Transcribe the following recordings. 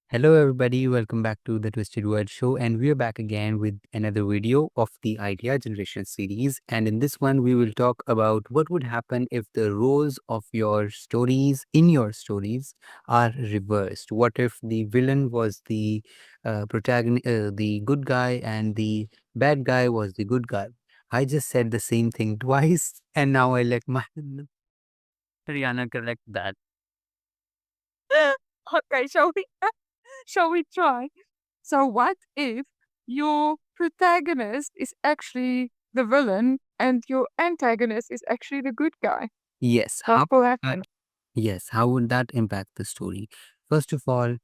Hello, everybody. Welcome back to the Twisted Word Show. And we're back again with another video of the Idea Generation series. And in this one, we will talk about what would happen if the roles of your stories in your stories are reversed. What if the villain was the protagonist, the good guy, and the bad guy was the good guy? I just said the same thing twice, and now I let my Rihanna correct that. Okay, shall we try? So what if your protagonist is actually the villain and your antagonist is actually the good guy? Yes, What how? will uh, happen? Yes, how would that impact the story? First of all,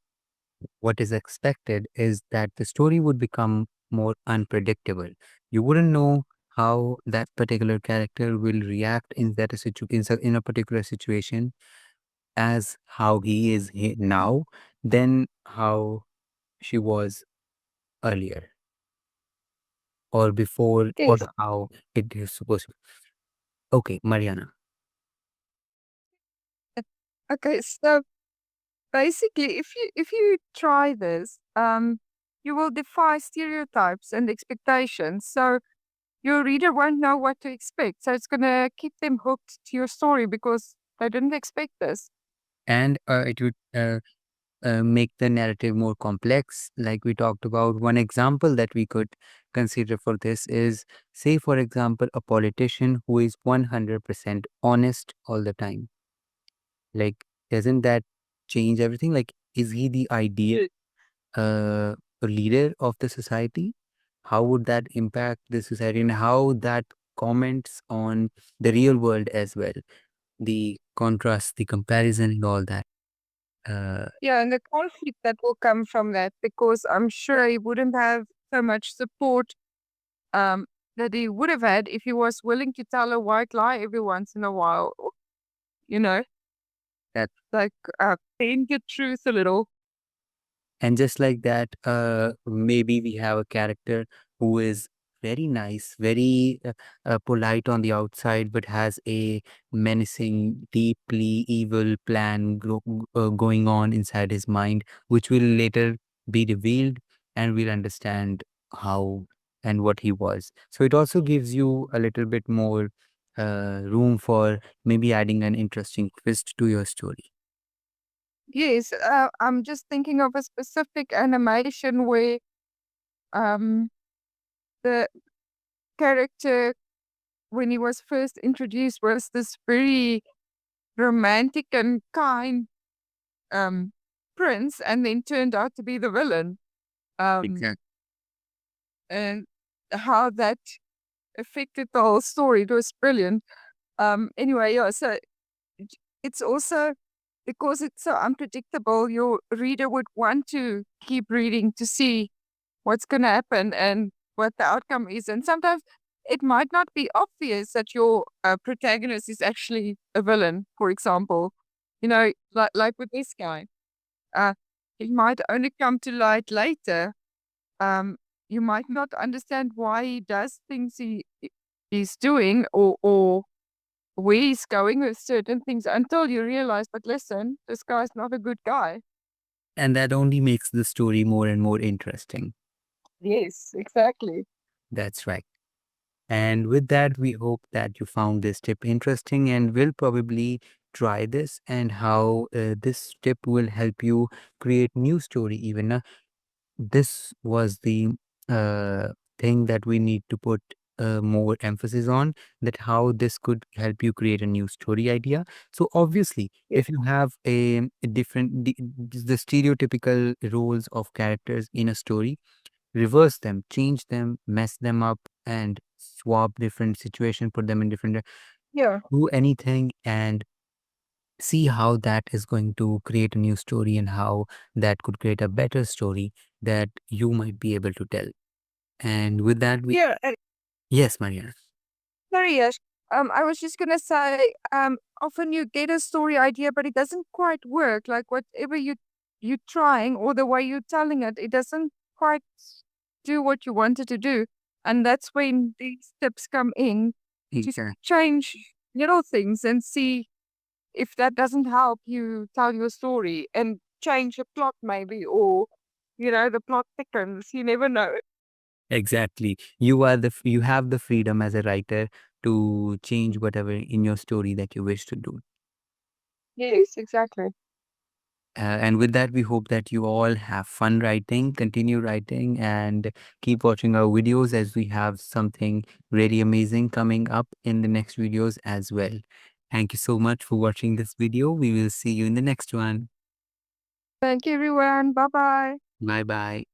what is expected is that the story would become more unpredictable. You wouldn't know how that particular character will react in in a particular situation as how he is now than how she was earlier or before or Yes. how it is supposed to. Okay, Mariana. Okay, so basically if you try this, you will defy stereotypes and expectations. So your reader won't know what to expect. So it's gonna keep them hooked to your story because they didn't expect this. And it would make the narrative more complex. Like we talked about, one example that we could consider for this is, say, for example, a politician who is 100% honest all the time. Like, doesn't that change everything? Like, is he the ideal leader of the society? How would that impact the society and how that comments on the real world as well? The contrast, the comparison, and all that. Uh, Yeah, and the conflict that will come from that, because I'm sure he wouldn't have so much support um, that he would have had if he was willing to tell a white lie every once in a while. You know, that like paint your truth a little. And just like that, maybe we have a character who is very nice, very polite on the outside, but has a menacing, deeply evil plan going on inside his mind, which will later be revealed and we'll understand how and what he was. So it also gives you a little bit more room for maybe adding an interesting twist to your story. Yes, I'm just thinking of a specific animation where um, the character, when he was first introduced, was this very romantic and kind um, prince, and then turned out to be the villain. Um, Exactly. and how that affected the whole story. It was brilliant. Anyway, yeah, so it's also because it's so unpredictable, your reader would want to keep reading to see what's going to happen and what the outcome is. And sometimes it might not be obvious that your protagonist is actually a villain, for example. You know, like with this guy. Uh, it might only come to light later. Um, you might not understand why he does things he's doing, or where he's going with certain things until you realize, but listen, this guy's not a good guy. And that only makes the story more and more interesting. Yes, exactly. That's right. And with that, we hope that you found this tip interesting and will probably try this and how this tip will help you create new story even. This was the uh, thing that we need to put more emphasis on, that how this could help you create a new story idea. So obviously, Yes. if you have a different the stereotypical roles of characters in a story, reverse them, change them, mess them up, and swap different situation, put them in different, Yeah. do anything and see how that is going to create a new story and how that could create a better story that you might be able to tell. And with that, we Yeah. yes, Mariana. Sorry, Yash. I was just gonna say, often you get a story idea, but it doesn't quite work. Like whatever you're trying or the way you're telling it, it doesn't quite do what you wanted to do. And that's when these tips come in to Exactly. change little things and see if that doesn't help you tell your story. And change the plot maybe, or the plot thickens. You never know. Exactly. You have the freedom as a writer to change whatever in your story that you wish to do. Yes, exactly. And with that, we hope that you all have fun writing, continue writing, and keep watching our videos as we have something really amazing coming up in the next videos as well. Thank you so much for watching this video. We will see you in the next one. Thank you, everyone. Bye bye. Bye bye.